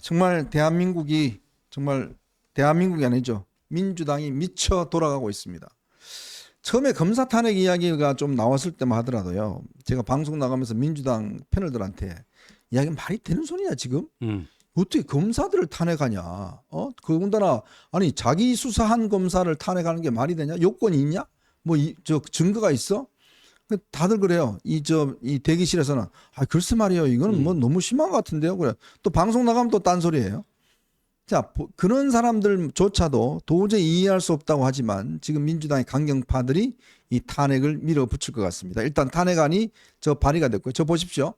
정말 대한민국이 아니죠. 민주당이 미쳐 돌아가고 있습니다. 처음에 검사 탄핵 이야기가 좀 나왔을 때만 하더라도요. 제가 방송 나가면서 민주당 패널들한테 이야기 말이 되는 소리냐 지금? 어떻게 검사들을 탄핵하냐? 더군다나 아니 자기 수사한 검사를 탄핵하는 게 말이 되냐? 요건이 있냐? 뭐 저 증거가 있어? 다들 그래요. 이 대기실에서는 글쎄 말이에요. 이거는 뭐 너무 심한 것 같은데요. 그래. 또 방송 나가면 또 딴소리예요. 자, 그런 사람들조차도 도저히 이해할 수 없다고 하지만 지금 민주당의 강경파들이 이 탄핵을 밀어붙일 것 같습니다. 일단 탄핵안이 발의가 됐고요. 저 보십시오.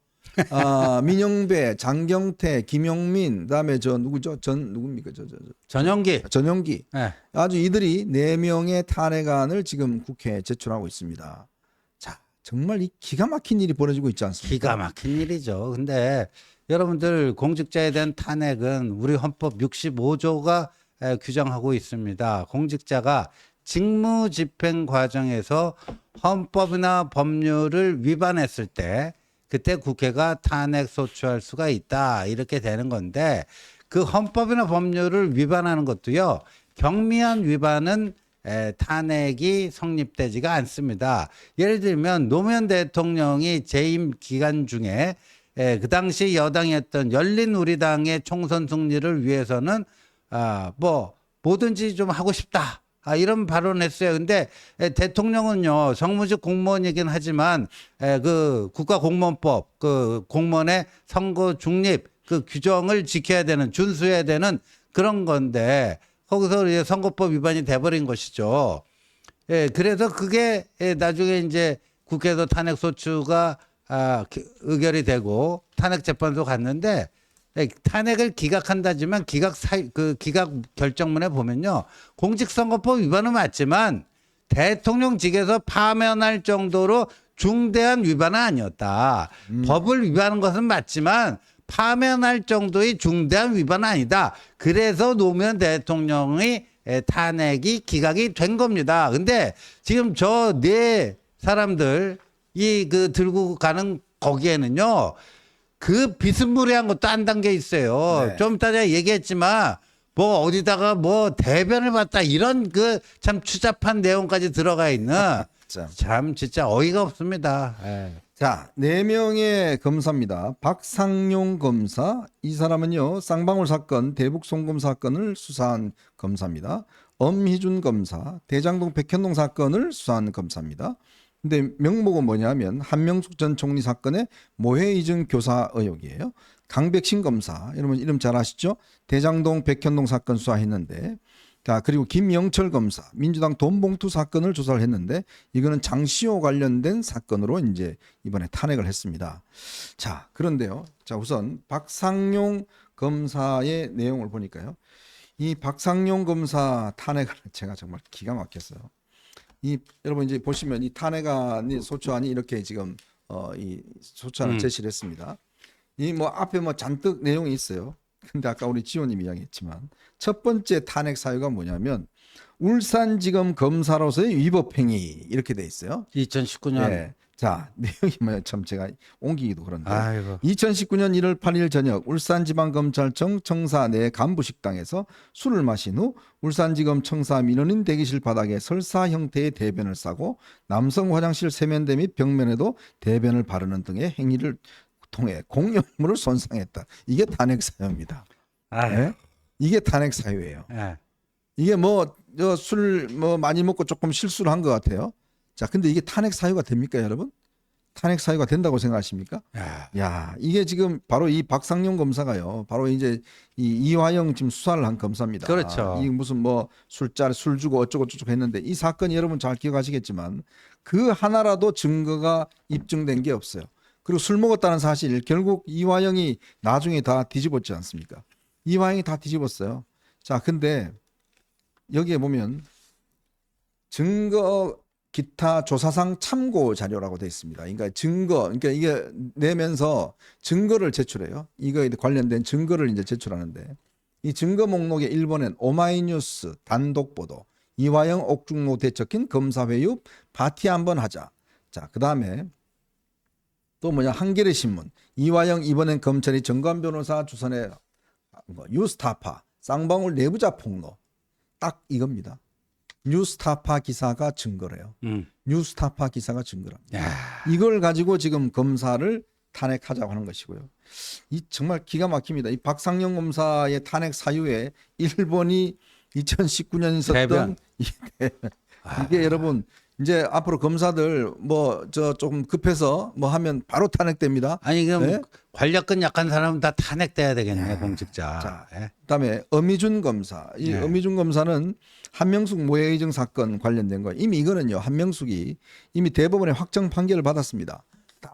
민영배, 장경태, 김용민, 그다음에 누구죠? 누굽니까? 전용기. 네. 아주 이들이 4명의 탄핵안을 지금 국회에 제출하고 있습니다. 자, 정말 이 기가 막힌 일이 벌어지고 있지 않습니까? 기가 막힌 일이죠. 근데 여러분들 공직자에 대한 탄핵은 우리 헌법 65조가 규정하고 있습니다. 공직자가 직무 집행 과정에서 헌법이나 법률을 위반했을 때 그때 국회가 탄핵 소추할 수가 있다. 이렇게 되는 건데 그 헌법이나 법률을 위반하는 것도요. 경미한 위반은 탄핵이 성립되지가 않습니다. 예를 들면 노무현 대통령이 재임 기간 중에 그 당시 여당이었던 열린우리당의 총선 승리를 위해서는 뭐든지 좀 하고 싶다. 이런 발언을 했어요. 근데 대통령은요, 정무직 공무원이긴 하지만 그 국가공무원법, 그 공무원의 선거 중립 그 규정을 지켜야 되는, 준수해야 되는 그런 건데 거기서 이제 선거법 위반이 돼버린 것이죠. 그래서 그게 나중에 이제 국회에서 탄핵 소추가 의결이 되고 탄핵 재판소 갔는데 탄핵을 기각한다지만 기각 결정문에 보면요. 공직선거법 위반은 맞지만 대통령직에서 파면할 정도로 중대한 위반은 아니었다. 법을 위반한 것은 맞지만 파면할 정도의 중대한 위반은 아니다. 그래서 노무현 대통령의 탄핵이 기각이 된 겁니다. 근데 지금 저 네 사람들 들고 가는 거기에는요. 그 비스무리한 것도 안 담겨 있어요. 네. 좀 이따 제가 얘기했지만 뭐 어디다가 뭐 대변을 봤다 이런 그 참 추잡한 내용까지 들어가 있는 참 진짜 어이가 없습니다. 자, 4명의 검사입니다. 박상용 검사, 이 사람은요 쌍방울 사건, 대북 송금 사건을 수사한 검사입니다. 엄희준 검사, 대장동 백현동 사건을 수사한 검사입니다. 근데 명목은 뭐냐면 한명숙 전 총리 사건의 모해 이중 교사 의혹이에요. 강백신 검사, 여러분 이름 잘 아시죠? 대장동 백현동 사건 수사했는데, 자 그리고 김영철 검사, 민주당 돈봉투 사건을 조사를 했는데 이거는 장시호 관련된 사건으로 이제 이번에 탄핵을 했습니다. 자 그런데요, 자 우선 박상용 검사의 내용을 보니까요, 이 박상용 검사 탄핵을 제가 정말 기가 막혔어요. 여러분 이제 보시면 이 탄핵안이 소추안이 이렇게 지금 이 소추안을 제시를 했습니다. 이 뭐 앞에 뭐 잔뜩 내용이 있어요. 근데 아까 우리 지호님이 이야기했지만 첫 번째 탄핵 사유가 뭐냐면 울산지검 검사로서의 위법행위 이렇게 돼 있어요. 2019년. 네. 자 내용이 뭐냐 참 제가 옮기기도 그런데 아이고. 2019년 1월 8일 저녁 울산지방검찰청 청사 내 간부 식당에서 술을 마신 후 울산지검 청사 민원인 대기실 바닥에 설사 형태의 대변을 싸고 남성 화장실 세면대 및 벽면에도 대변을 바르는 등의 행위를 통해 공용물을 손상했다. 이게 탄핵 사유입니다. 네? 이게 탄핵 사유예요. 이게 술 많이 먹고 조금 실수를 한 것 같아요. 자, 근데 이게 탄핵 사유가 됩니까, 여러분? 탄핵 사유가 된다고 생각하십니까? 야, 이게 지금 바로 이 박상용 검사가요. 바로 이제 이 이화영 지금 수사를 한 검사입니다. 그렇죠. 이 무슨 술 주고 어쩌고 저쩌고 했는데 이 사건이 여러분 잘 기억하시겠지만 그 하나라도 증거가 입증된 게 없어요. 그리고 술 먹었다는 사실 결국 이화영이 나중에 다 뒤집었지 않습니까? 이화영이 다 뒤집었어요. 자, 근데 여기에 보면 증거 기타 조사상 참고 자료라고 되어 있습니다. 그러니까 이게 내면서 증거를 제출해요. 이거에 관련된 증거를 이제 제출하는데 이 증거 목록의 1번엔 오마이뉴스 단독 보도, 이화영 옥중노트에 적힌 검사회의 파티 한번 하자. 자, 그다음에 또 한겨레 신문, 이화영 이번엔 검찰이 정관 변호사 주선해 뉴스타파 쌍방울 내부자 폭로 딱 이겁니다. 뉴스타파 기사가 증거래요. 뉴스타파 기사가 증거랍니다. 야. 이걸 가지고 지금 검사를 탄핵하자고 하는 것이고요. 이 정말 기가 막힙니다. 이 박상용 검사의 탄핵 사유에 일본이 2019년 있었던 이게 여러분 이제 앞으로 검사들 뭐 저 조금 급해서 뭐 하면 바로 탄핵됩니다. 아니 그럼 네? 관력근 약한 사람은 다 탄핵돼야 되겠네 공직자. 자, 예. 그다음에 엄희준 검사. 이 네. 엄희준 검사는 한명숙 모해의정 사건 관련된 거. 이미 이거는요. 한명숙이 이미 대법원에 확정 판결을 받았습니다.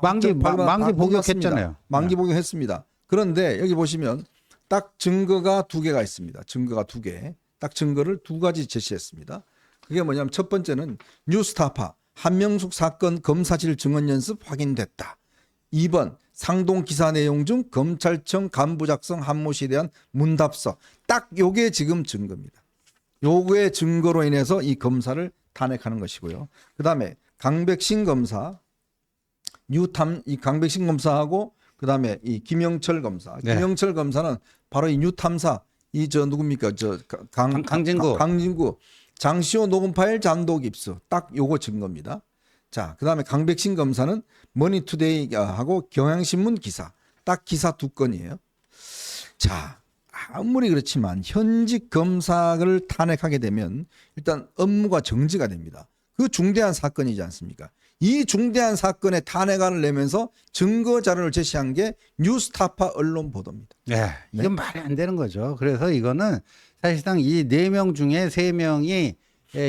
만기 다 끝났습니다. 복역했잖아요. 만기 복역했습니다. 그런데 여기 보시면 딱 증거가 두 개가 있습니다. 증거가 두 개. 딱 증거를 두 가지 제시했습니다. 그게 뭐냐면 첫 번째는 뉴스타파 한명숙 사건 검사실 증언 연습 확인됐다. 2번 상동 기사 내용 중 검찰청 간부 작성 한모씨에 대한 문답서. 딱 요게 지금 증거입니다. 요거의 증거로 인해서 이 검사를 탄핵하는 것이고요. 그다음에 강백신 검사 이 강백신 검사하고 그다음에 이 김영철 검사. 네. 김영철 검사는 바로 이 뉴탐사 이 저 누굽니까? 강진구 장시호 녹음 파일 잠독 입수. 딱 요거 증거입니다. 자, 그다음에 강백신 검사는 머니투데이하고 경향신문 기사. 딱 기사 두 건이에요. 자, 아무리 그렇지만 현직 검사를 탄핵하게 되면 일단 업무가 정지가 됩니다. 그 중대한 사건이지 않습니까? 이 중대한 사건에 탄핵안을 내면서 증거 자료를 제시한 게 뉴스타파 언론 보도입니다. 네, 이건 말이 안 되는 거죠. 그래서 이거는 사실상 이 4명 중에 3명이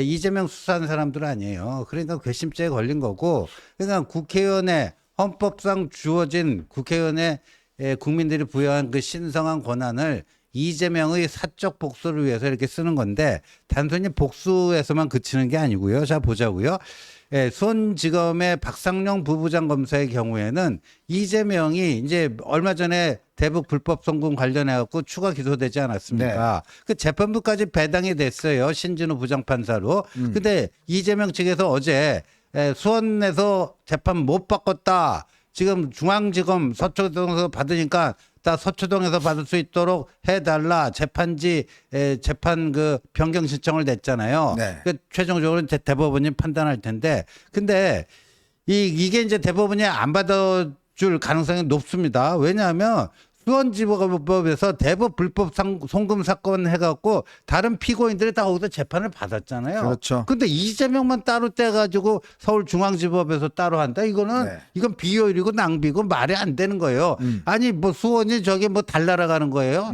이재명 수사한 사람들 아니에요. 그러니까 괘씸죄에 걸린 거고, 그러니까 국회의원의 헌법상 주어진 국회의원의 국민들이 부여한 그 신성한 권한을 이재명의 사적 복수를 위해서 이렇게 쓰는 건데 단순히 복수에서만 그치는 게 아니고요. 자 보자고요. 수원지검의 박상용 부부장 검사의 경우에는 이재명이 이제 얼마 전에 대북 불법 송금 관련해 갖고 추가 기소되지 않았습니까? 그 재판부까지 배당이 됐어요. 신진우 부장판사로. 근데 이재명 측에서 어제 수원에서 재판 못 바꿨다. 지금 중앙지검 서초동에서 받으니까 다 서초동에서 받을 수 있도록 해달라. 재판지 재판 그 변경 신청을 냈잖아요. 네. 그 최종적으로 이제 대법원이 판단할 텐데, 근데 이게 이제 대법원이 안 받아줄 가능성이 높습니다. 왜냐하면 수원지법에서 대북 불법 송금 사건 해갖고 다른 피고인들이 다 거기서 재판을 받았잖아요. 그렇죠. 근데 이재명만 따로 떼가지고 서울중앙지법에서 따로 한다. 이거는 네. 이건 비효율이고 낭비고 말이 안 되는 거예요. 아니 뭐 수원이 저기 뭐 달나라 가는 거예요.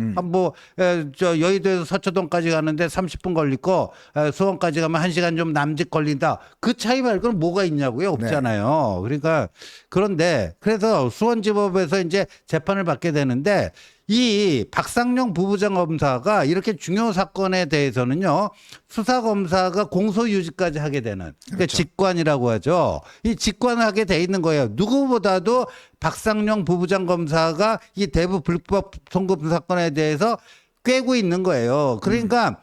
저 여의도에서 서초동까지 가는데 30분 걸리고 수원까지 가면 1시간 좀 남짓 걸린다. 그 차이 말고는 뭐가 있냐고요. 없잖아요. 그러니까 그런데 그래서 수원지법에서 이제 재판을 받게 되는데 이 박상용 부부장 검사가 이렇게 중요 사건에 대해서는요, 수사검사가 공소유지까지 하게 되는, 그러니까 직관이라고 하죠. 이 직관을 하게 돼 있는 거예요. 누구보다도 박상용 부부장 검사가 이 대북 불법 송금 사건에 대해서 꿰고 있는 거예요. 그러니까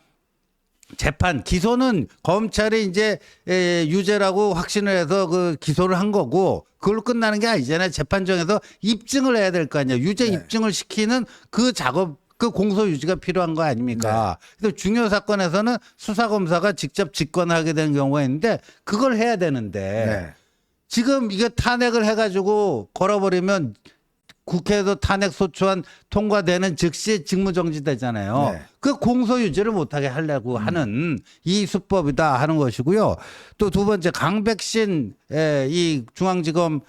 재판 기소는 검찰이 이제 유죄라고 확신을 해서 그 기소를 한 거고 그걸로 끝나는 게 아니잖아요. 재판정에서 입증을 해야 될 거 아니에요. 유죄 입증을 시키는 그 작업, 그 공소 유지가 필요한 거 아닙니까? 그래서 중요 사건에서는 수사 검사가 직접 직권하게 되는 경우가 있는데 그걸 해야 되는데 지금 이게 탄핵을 해가지고 걸어버리면 국회에서 탄핵 소추안 통과되는 즉시 직무정지되잖아요. 그 공소유지를 못하게 하려고 하는 이 수법이다 하는 것이고요. 또 두 번째 강백신 이 중앙지검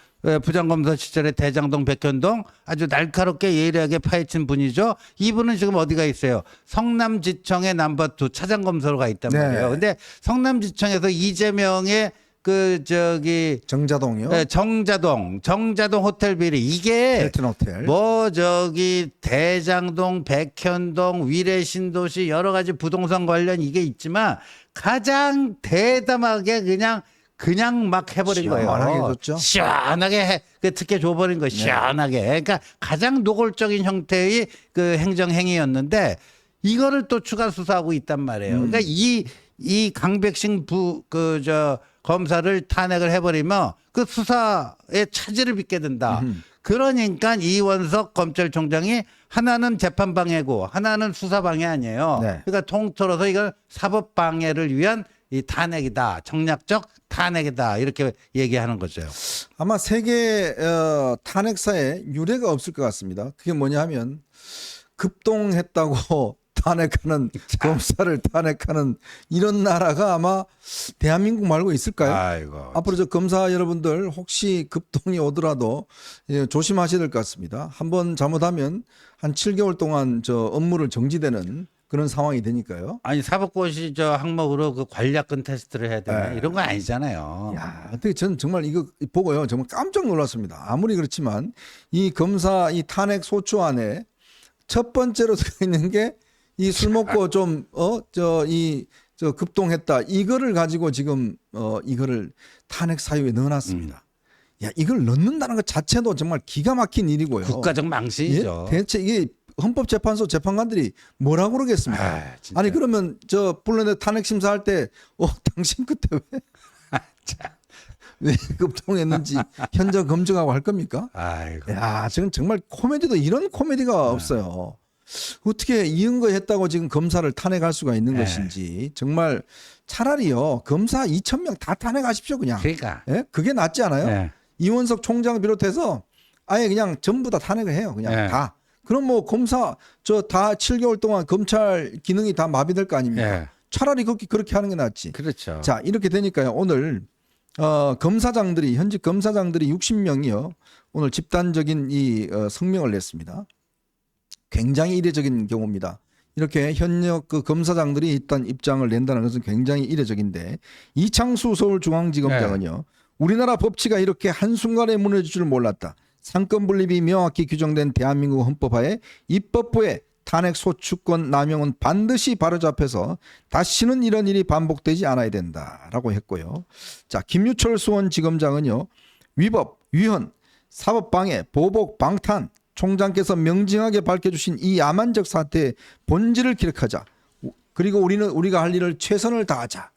부장검사 시절에 대장동 백현동 아주 날카롭게 예리하게 파헤친 분이죠. 이분은 지금 어디가 있어요? 성남지청의 넘버2 차장검사로 가 있단 말이에요. 근데 성남지청에서 이재명의 그 저기 정자동이요. 정자동 호텔 비리 이게 힐튼 호텔. 뭐 저기 대장동, 백현동, 위례신도시 여러 가지 부동산 관련 이게 있지만 가장 대담하게 그냥 막 해버린 시원하게 거예요. 줬죠. 시원하게 그 특혜 줘버린 거예요. 시원하게. 그러니까 가장 노골적인 형태의 그 행정 행위였는데 이거를 또 추가 수사하고 있단 말이에요. 그러니까 이 강백신 검사를 탄핵을 해버리면 그 수사에 차질을 빚게 된다. 그러니까 이원석 검찰총장이 하나는 재판방해고 하나는 수사방해 아니에요. 네. 그러니까 통틀어서 이건 사법방해를 위한 이 탄핵이다. 정략적 탄핵이다. 이렇게 얘기하는 거죠. 아마 세계 탄핵사에 유례가 없을 것 같습니다. 그게 뭐냐 하면 급동했다고 탄핵하는 검사를 탄핵하는 이런 나라가 아마 대한민국 말고 있을까요? 아이고. 앞으로 저 검사 여러분들 혹시 급동이 오더라도 조심하셔야 될 것 같습니다. 한번 잘못하면 한 7개월 동안 저 업무를 정지되는 그런 상황이 되니까요. 아니 사법고시 저 항목으로 그 관략근 테스트를 해야 되나 네. 이런 거 아니잖아요. 야, 어떻게 저는 정말 이거 보고요. 정말 깜짝 놀랐습니다. 아무리 그렇지만 이 검사 이 탄핵 소추 안에 첫 번째로 들어 있는 게 이 술 먹고 좀 급동했다. 이거를 가지고 지금 이거를 탄핵 사유에 넣어놨습니다. 야, 이걸 넣는다는 것 자체도 정말 기가 막힌 일이고요. 국가적 망신이죠. 예? 대체 이게 헌법재판소 재판관들이 뭐라고 그러겠습니까? 아, 진짜. 아니 그러면 저 불러내 탄핵 심사할 때 당신 그때 왜 급동했는지 현장 검증하고 할 겁니까? 아이고. 야, 지금 정말 코미디도 이런 코미디가 없어요. 어떻게 이은거 했다고 지금 검사를 탄핵할 수가 있는 네. 것인지 정말 차라리요 검사 2,000명 다 탄핵하십시오 그냥. 그러니까. 예? 그게 낫지 않아요? 네. 이원석 총장 비롯해서 아예 그냥 전부 다 탄핵을 해요. 그냥 네. 다. 그럼 뭐 검사 저 다 7개월 동안 검찰 기능이 다 마비될 거 아닙니까? 네. 차라리 그렇게 하는 게 낫지. 그렇죠. 자, 이렇게 되니까요. 오늘 검사장들이 현직 검사장들이 60명이요. 오늘 집단적인 이 성명을 냈습니다. 굉장히 이례적인 경우입니다. 이렇게 현역 그 검사장들이 일단 입장을 낸다는 것은 굉장히 이례적인데 이창수 서울중앙지검장은요. 우리나라 법치가 이렇게 한순간에 무너질 줄 몰랐다. 상권 분립이 명확히 규정된 대한민국 헌법하에 입법부의 탄핵 소추권 남용은 반드시 바로잡혀서 다시는 이런 일이 반복되지 않아야 된다라고 했고요. 자, 김유철 수원지검장은요. 위법, 위헌, 사법방해, 보복, 방탄 총장께서 명징하게 밝혀주신 이 야만적 사태의 본질을 기록하자. 그리고 우리가 할 일을 최선을 다하자.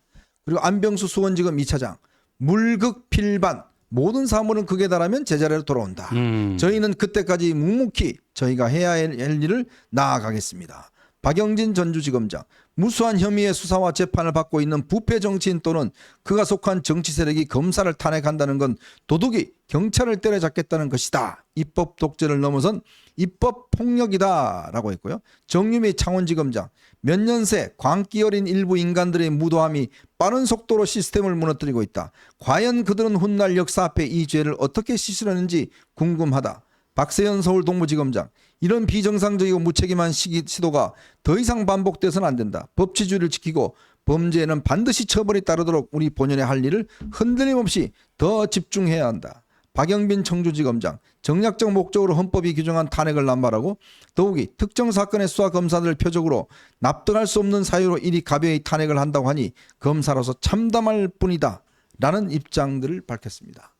그리고 안병수 수원지검 2차장 물극필반 모든 사물은 극에 달하면 제자리로 돌아온다. 저희는 그때까지 묵묵히 저희가 해야 할 일을 나아가겠습니다. 박영진 전주지검장 무수한 혐의의 수사와 재판을 받고 있는 부패 정치인 또는 그가 속한 정치 세력이 검사를 탄핵한다는 건 도둑이 경찰을 때려잡겠다는 것이다. 입법 독재를 넘어선 입법 폭력이다라고 했고요. 정유미 창원지검장 몇 년 새 광기 어린 일부 인간들의 무도함이 빠른 속도로 시스템을 무너뜨리고 있다. 과연 그들은 훗날 역사 앞에 이 죄를 어떻게 씻으려는지 궁금하다. 박세현 서울동부지검장 이런 비정상적이고 무책임한 시도가 더 이상 반복돼서는 안 된다. 법치주의를 지키고 범죄에는 반드시 처벌이 따르도록 우리 본연의 할 일을 흔들림 없이 더 집중해야 한다. 박영빈 청주지검장 정략적 목적으로 헌법이 규정한 탄핵을 남발하고 더욱이 특정 사건의 수사 검사들 표적으로 납득할 수 없는 사유로 이리 가벼이 탄핵을 한다고 하니 검사로서 참담할 뿐이다 라는 입장들을 밝혔습니다.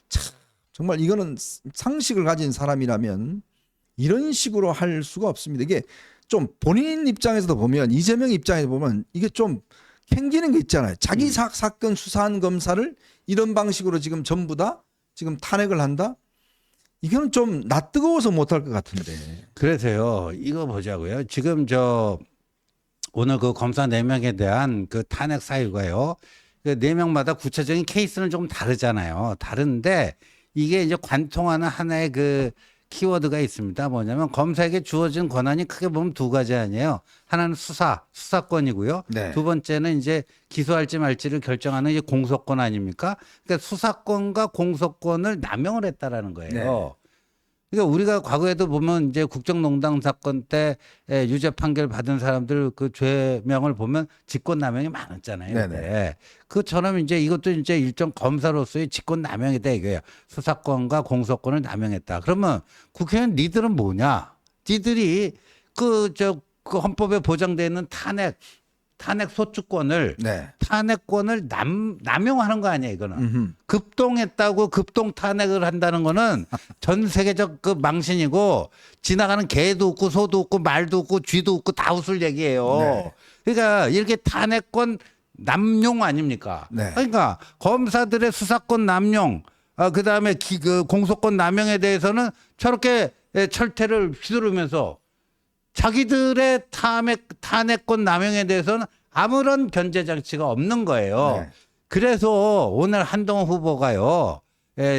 참, 정말 이거는 상식을 가진 사람이라면 이런 식으로 할 수가 없습니다. 이게 좀 본인 입장에서도 보면 이재명 입장에서 보면 이게 좀 캥기는 게 있잖아요. 자기 사건 수사한 검사를 이런 방식으로 지금 전부 다 지금 탄핵을 한다? 이거는 좀 낯뜨거워서 못할 것 같은데. 그래서요. 이거 보자고요. 지금 오늘 그 검사 4명에 대한 그 탄핵 사유가요. 그 4명마다 구체적인 케이스는 좀 다르잖아요. 다른데 이게 이제 관통하는 하나의 그 키워드가 있습니다. 뭐냐면 검사에게 주어진 권한이 크게 보면 두 가지 아니에요. 하나는 수사권이고요. 네. 두 번째는 이제 기소할지 말지를 결정하는 이제 공소권 아닙니까? 그러니까 수사권과 공소권을 남용을 했다라는 거예요. 네. 그러니까 우리가 과거에도 보면 이제 국정농단 사건 때 유죄 판결 받은 사람들 그 죄명을 보면 직권남용이 많았잖아요. 네네. 그때. 그처럼 이제 이것도 이제 일종 검사로서의 직권남용이다 이거예요. 수사권과 공소권을 남용했다. 그러면 국회의원 니들은 뭐냐? 니들이 그 헌법에 보장되어 있는 탄핵 소추권을 네. 탄핵권을 남용하는 거 아니에요, 이거는. 음흠. 급동했다고 급동 탄핵을 한다는 거는 전 세계적 그 망신이고 지나가는 개도 없고 소도 없고 말도 없고 쥐도 없고 다 웃을 얘기예요. 네. 그러니까 이렇게 탄핵권 남용 아닙니까? 네. 그러니까 검사들의 수사권 남용 그다음에 그 공소권 남용에 대해서는 저렇게 철퇴를 휘두르면서 자기들의 탄핵권 남용에 대해서는 아무런 견제 장치가 없는 거예요. 네. 그래서 오늘 한동훈 후보가요,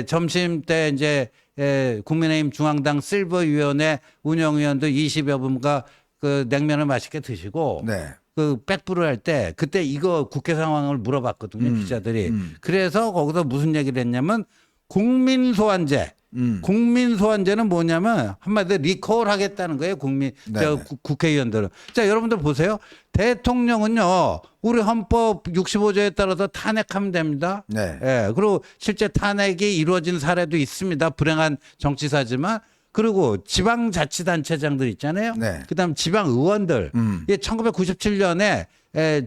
점심 때 이제 국민의힘 중앙당 실버위원회 운영위원도 20여 분과 그 냉면을 맛있게 드시고 네. 그 백브를 할 때 그때 이거 국회 상황을 물어봤거든요, 기자들이. 그래서 거기서 무슨 얘기를 했냐면 국민 소환제. 국민 소환제는 뭐냐면 한마디로 리콜 하겠다는 거예요. 네네. 국회의원들은. 자, 여러분들 보세요. 대통령은요, 우리 헌법 65조에 따라서 탄핵하면 됩니다. 네. 예. 그리고 실제 탄핵이 이루어진 사례도 있습니다. 불행한 정치사지만. 그리고 지방자치단체장들 있잖아요. 네. 그다음 지방의원들. 이게 1997년에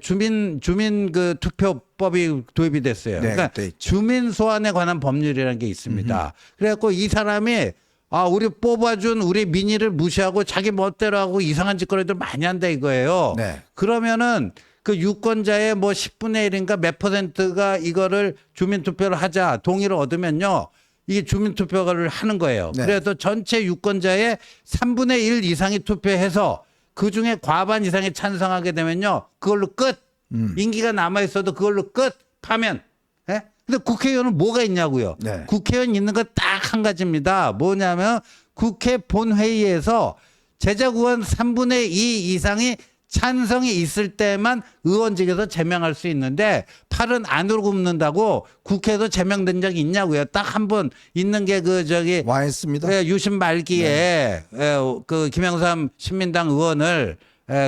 주민 그 투표법이 도입이 됐어요. 네, 그러니까 그때 있죠. 주민 소환에 관한 법률이라는 게 있습니다. 그래갖고 이 사람이 우리 뽑아준 우리 민의를 무시하고 자기 멋대로 하고 이상한 짓거리들 많이 한다 이거예요. 네. 그러면은 그 유권자의 뭐 10분의 1인가 몇 %가 이거를 주민 투표를 하자 동의를 얻으면요. 이게 주민 투표를 하는 거예요. 네. 그래서 전체 유권자의 3분의 1 이상이 투표해서 그 중에 과반 이상이 찬성하게 되면요. 그걸로 끝. 임기가 남아 있어도 그걸로 끝. 파면. 예? 근데 국회의원은 뭐가 있냐고요. 네. 국회의원 있는 건 딱 한 가지입니다. 뭐냐면 국회 본회의에서 제적의원 3분의 2 이상이 찬성이 있을 때만 의원직에서 제명할 수 있는데 팔은 안으로 굽는다고 국회에서 제명된 적이 있냐고요. 딱 한 번 있는 게 와 있습니다. 유신 말기에 그 김영삼 신민당 의원을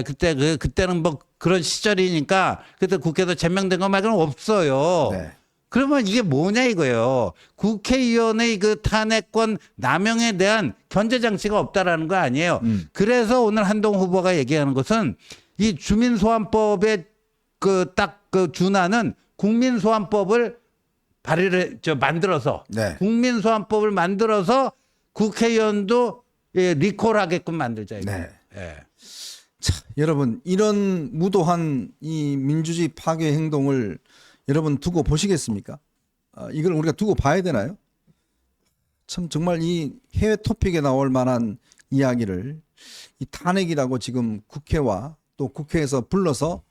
그때는 뭐 그런 시절이니까 그때 국회에서 제명된 거 말고는 없어요. 네. 그러면 이게 뭐냐 이거예요. 국회의원의 그 탄핵권 남용에 대한 견제 장치가 없다라는 거 아니에요. 그래서 오늘 한동훈 후보가 얘기하는 것은 이 주민소환법에 그 준하는 국민소환법을 만들어서 네. 국민소환법을 만들어서 국회의원도 리콜하게끔 만들자 이거. 네. 예. 자, 여러분 이런 무도한 이 민주주의 파괴 행동을 여러분 두고 보시겠습니까? 이걸 우리가 두고 봐야 되나요? 참 정말 이 해외 토픽에 나올 만한 이야기를 이 탄핵이라고 지금 국회와 또 국회에서 불러서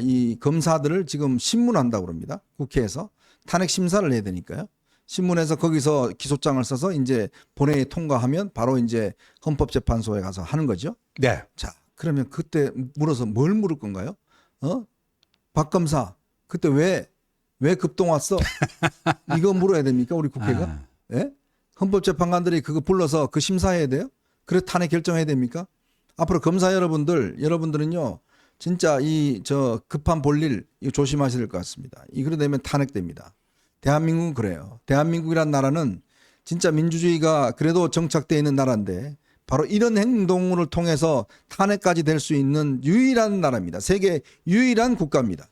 이 검사들을 지금 신문한다고 그럽니다. 국회에서 탄핵 심사를 해야 되니까요. 신문에서 거기서 기소장을 써서 이제 본회의 통과하면 바로 이제 헌법재판소에 가서 하는 거죠. 네. 자, 그러면 그때 물어서 뭘 물을 건가요? 박 검사 그때 왜 급동 왔어? 이거 물어야 됩니까? 우리 국회가? 예? 헌법재판관들이 그거 불러서 그 심사해야 돼요? 그래 탄핵 결정해야 됩니까? 앞으로 검사 여러분들은요. 진짜 저 급한 볼일 이거 조심하셔야 될 것 같습니다. 이그러 되면 탄핵됩니다. 대한민국은 그래요. 대한민국이란 나라는 진짜 민주주의가 그래도 정착되어 있는 나라인데 바로 이런 행동을 통해서 탄핵까지 될 수 있는 유일한 나라입니다. 세계 유일한 국가입니다.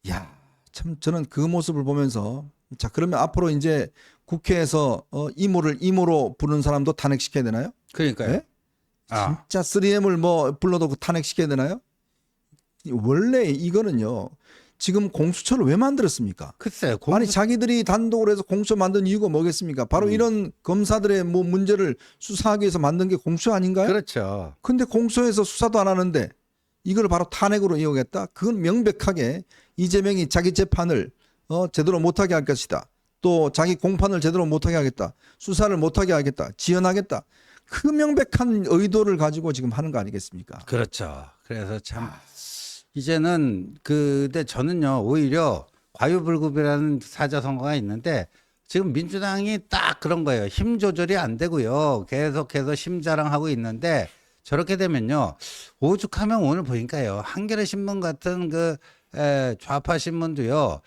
야, 참 저는 그 모습을 보면서 자 그러면 앞으로 이제 국회에서 이모를 이모로 부르는 사람도 탄핵시켜야 되나요? 그러니까요. 네? 진짜 3M을 뭐 불러도 탄핵시켜야 되나요? 원래 이거는요. 지금 공수처를 왜 만들었습니까? 글쎄요. 아니 자기들이 단독으로 해서 공수처 만든 이유가 뭐겠습니까? 바로 이런 검사들의 뭐 문제를 수사하기 위해서 만든 게 공수처 아닌가요? 그렇죠. 근데 공수처에서 수사도 안 하는데 이걸 바로 탄핵으로 이용했다. 그건 명백하게 이재명이 자기 재판을 제대로 못하게 할 것이다. 또 자기 공판을 제대로 못하게 하겠다. 수사를 못하게 하겠다. 지연하겠다. 그 명백한 의도를 가지고 지금 하는 거 아니겠습니까? 그렇죠. 그래서 참 이제는 근데 저는요 오히려 과유불급이라는 사자성어가 있는데 지금 민주당이 딱 그런 거예요. 힘 조절이 안 되고요. 계속해서 심자랑하고 있는데 저렇게 되면요 오죽하면 오늘 보니까요 한겨레 신문 같은 그 좌파 신문도요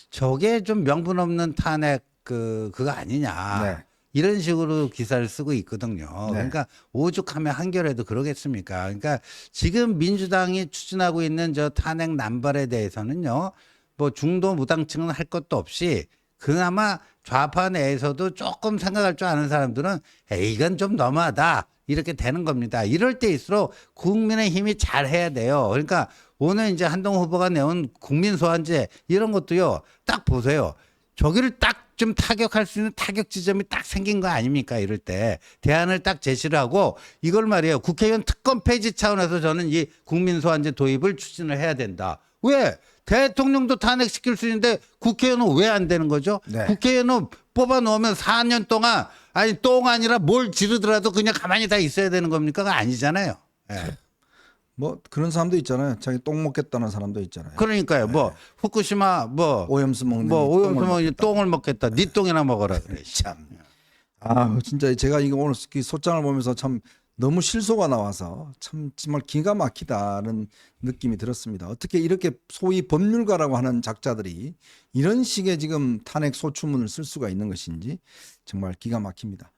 저게 좀 명분 없는 탄핵 그거 아니냐. 네. 이런 식으로 기사를 쓰고 있거든요. 네. 그러니까 오죽하면 한겨레도 그러겠습니까? 그러니까 지금 민주당이 추진하고 있는 저 탄핵 남발에 대해서는요, 뭐 중도 무당층은 할 것도 없이 그나마 좌파 내에서도 조금 생각할 줄 아는 사람들은 에이, 이건 좀 너무하다. 이렇게 되는 겁니다. 이럴 때일수록 국민의 힘이 잘 해야 돼요. 그러니까 오늘 이제 한동훈 후보가 내온 국민소환제 이런 것도요, 딱 보세요. 저기를 딱 좀 타격할 수 있는 타격 지점이 딱 생긴 거 아닙니까? 이럴 때 대안을 딱 제시를 하고 이걸 말이에요. 국회의원 특검 폐지 차원에서 저는 이 국민소환제 도입을 추진을 해야 된다. 왜? 대통령도 탄핵시킬 수 있는데 국회의원은 왜 안 되는 거죠? 네. 국회의원은 뽑아 놓으면 4년 동안 아니 똥 아니라 뭘 지르더라도 그냥 가만히 다 있어야 되는 겁니까? 그거 아니잖아요. 예. 뭐 그런 사람도 있잖아요. 자기 똥 먹겠다는 사람도 있잖아요. 그러니까요. 뭐 후쿠시마 뭐 오염수 먹는 뭐 이 오염수 똥을 먹는 똥을 먹겠다. 네 똥이나 먹어라. 그래. 참. 아, 진짜 제가 이거 오늘 그 소장을 보면서 참 너무 실소가 나와서 참 정말 기가 막히다는 느낌이 들었습니다. 어떻게 이렇게 소위 법률가라고 하는 작자들이 이런 식의 지금 탄핵 소추문을 쓸 수가 있는 것인지 정말 기가 막힙니다.